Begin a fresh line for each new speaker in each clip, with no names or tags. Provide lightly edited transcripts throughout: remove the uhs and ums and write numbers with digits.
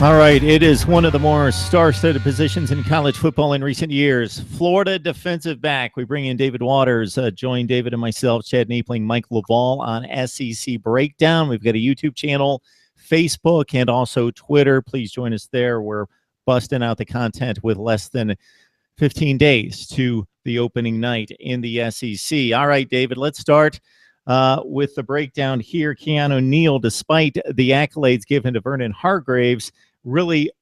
All right, it is one of the more star-studded positions in college football in recent years. Florida defensive back. We bring in David Waters. Join David and myself, Chad Napling, Mike Laval on SEC Breakdown. We've got a YouTube channel, Facebook, and also Twitter. Please join us there. We're busting out the content with less than 15 days to the opening night in the SEC. All right, David, let's start with the breakdown here. Keanu Neal, despite the accolades given to Vernon Hargreaves, really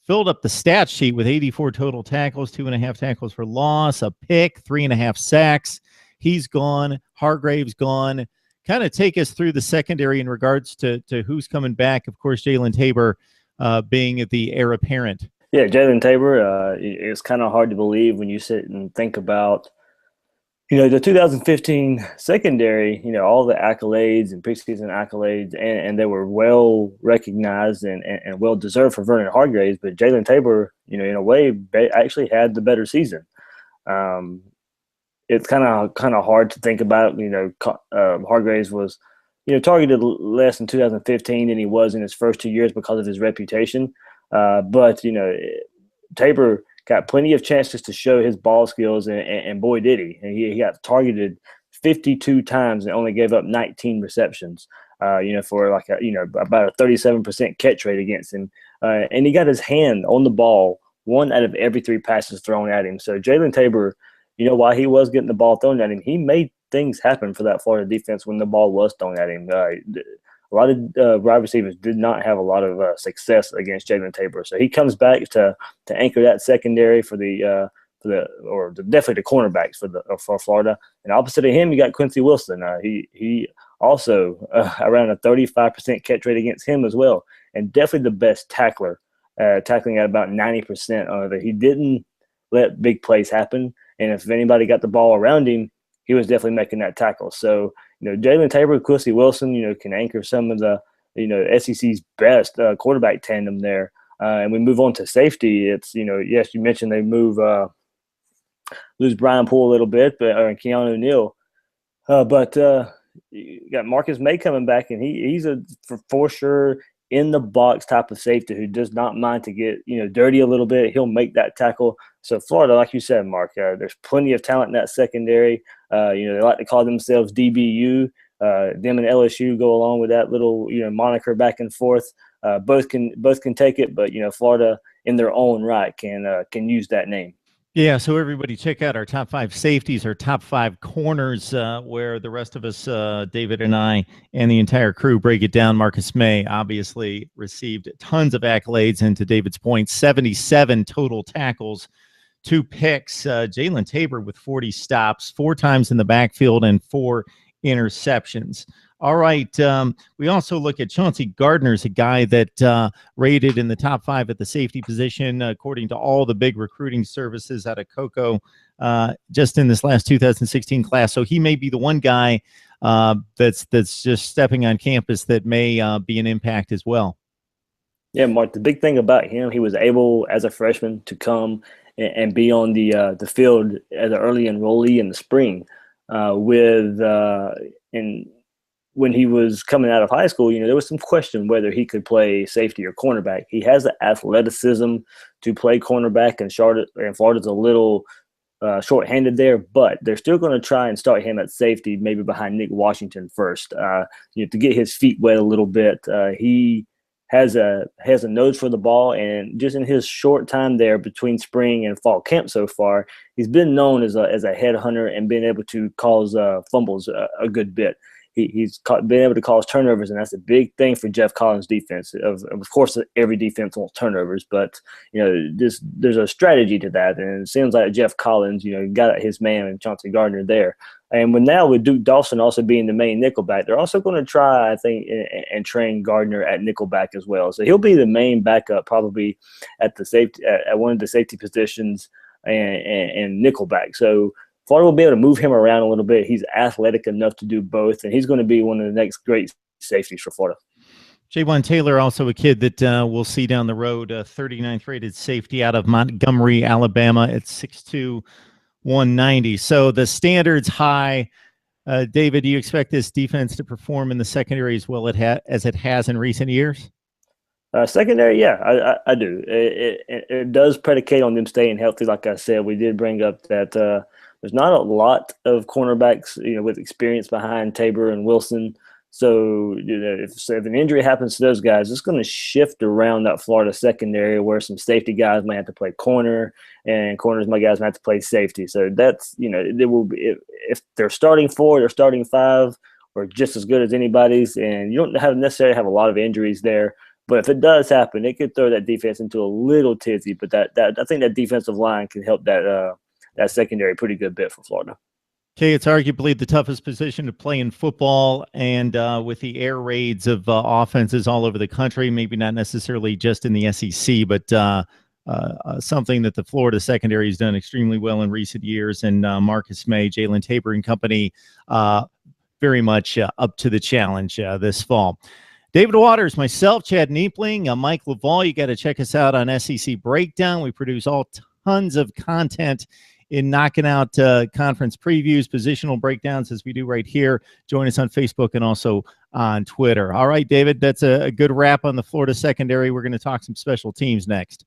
filled up the stat sheet with 84 total tackles, 2.5 tackles for loss, a pick, 3.5 sacks. He's gone. Hargreaves gone. Kind of take us through the secondary in regards to who's coming back. Of course, Jalen Tabor being the heir apparent.
Yeah, Jalen Tabor, it's kind of hard to believe when you sit and think about, the 2015 secondary, all the accolades and preseason accolades, and they were well recognized and well deserved for Vernon Hargreaves. But Jalen Tabor, in a way, actually had the better season. It's kind of hard to think about. Hargreaves was, targeted less in 2015 than he was in his first 2 years because of his reputation. But Tabor got plenty of chances to show his ball skills, and boy, did he. And he got targeted 52 times and only gave up 19 receptions, for about a 37% catch rate against him. And he got his hand on the ball 1 out of every 3 passes thrown at him. So Jalen Tabor, while he was getting the ball thrown at him, he made things happen for that Florida defense when the ball was thrown at him. A lot of wide receivers did not have a lot of success against Jalen Tabor, so he comes back to anchor that secondary for definitely the cornerbacks for Florida. And opposite of him, you got Quincy Wilson. He also around a 35% catch rate against him as well, and definitely the best tackler, tackling at about 90% of it. He didn't let big plays happen, and if anybody got the ball around him, he was definitely making that tackle. So, Jalen Tabor, Quincy Wilson, can anchor some of the, SEC's best quarterback tandem there. And we move on to safety. It's, yes, you mentioned they lose Brian Poole a little bit, but Keanu Neal. But you got Marcus Maye coming back, and he's for sure in the box type of safety who does not mind to get, dirty a little bit. He'll make that tackle. So Florida, like you said, Mark, there's plenty of talent in that secondary. They like to call themselves DBU. Them and LSU go along with that little, moniker back and forth. Both can take it, but Florida in their own right can use that name.
Yeah, so everybody check out our top 5 safeties, our top 5 corners, where the rest of us, David and I, and the entire crew break it down. Marcus Maye obviously received tons of accolades, and to David's point, 77 total tackles, 2 picks. Jalen Tabor with 40 stops, 4 times in the backfield, and 4 interceptions. All right. We also look at Chauncey Gardner's a guy that rated in the top 5 at the safety position, according to all the big recruiting services out of Coco, just in this last 2016 class. So he may be the one guy that's just stepping on campus that may be an impact as well.
Yeah, Mark, the big thing about him, he was able as a freshman to come and be on the field as an early enrollee in the spring when he was coming out of high school, there was some question whether he could play safety or cornerback. He has the athleticism to play cornerback, and Florida's a little short-handed there, but they're still going to try and start him at safety, maybe behind Nick Washington first, to get his feet wet a little bit. He has a nose for the ball, and just in his short time there between spring and fall camp so far, he's been known as a headhunter and been able to cause fumbles a good bit. He's been able to cause turnovers, and that's a big thing for Jeff Collins' defense. Of course, every defense wants turnovers, but there's a strategy to that, and it seems like Jeff Collins, got his man and Chauncey Gardner there. And with Duke Dawson also being the main nickelback, they're also going to try, I think, and train Gardner at nickelback as well. So he'll be the main backup probably at the safety at one of the safety positions and nickelback. So Florida will be able to move him around a little bit. He's athletic enough to do both, and he's going to be one of the next great safeties for Florida.
Javon Taylor, also a kid that we'll see down the road, 39th rated safety out of Montgomery, Alabama at 6'2", 190. So the standard's high. David, do you expect this defense to perform in the secondary as well as it has in recent years?
Secondary, yeah, I do. It does predicate on them staying healthy. Like I said, we did bring up that there's not a lot of cornerbacks, with experience behind Tabor and Wilson. So, if an injury happens to those guys, it's going to shift around that Florida secondary where some safety guys might have to play corner, and corners, my guys might have to play safety. So that's, they will be, if they're starting four, they're starting five, or just as good as anybody's, and you don't necessarily have a lot of injuries there. But if it does happen, it could throw that defense into a little tizzy. But that I think that defensive line can help that secondary pretty good bit for Florida.
Okay, it's arguably the toughest position to play in football, and with the air raids of offenses all over the country, maybe not necessarily just in the SEC, but something that the Florida secondary has done extremely well in recent years. And Marcus Maye, Jalen Tabor and company, very much up to the challenge this fall. David Waters, myself, Chad Niepling, Mike Laval. You got to check us out on SEC Breakdown. We produce all tons of content in knocking out conference previews, positional breakdowns, as we do right here. Join us on Facebook and also on Twitter. All right, David, that's a good wrap on the Florida secondary. We're going to talk some special teams next.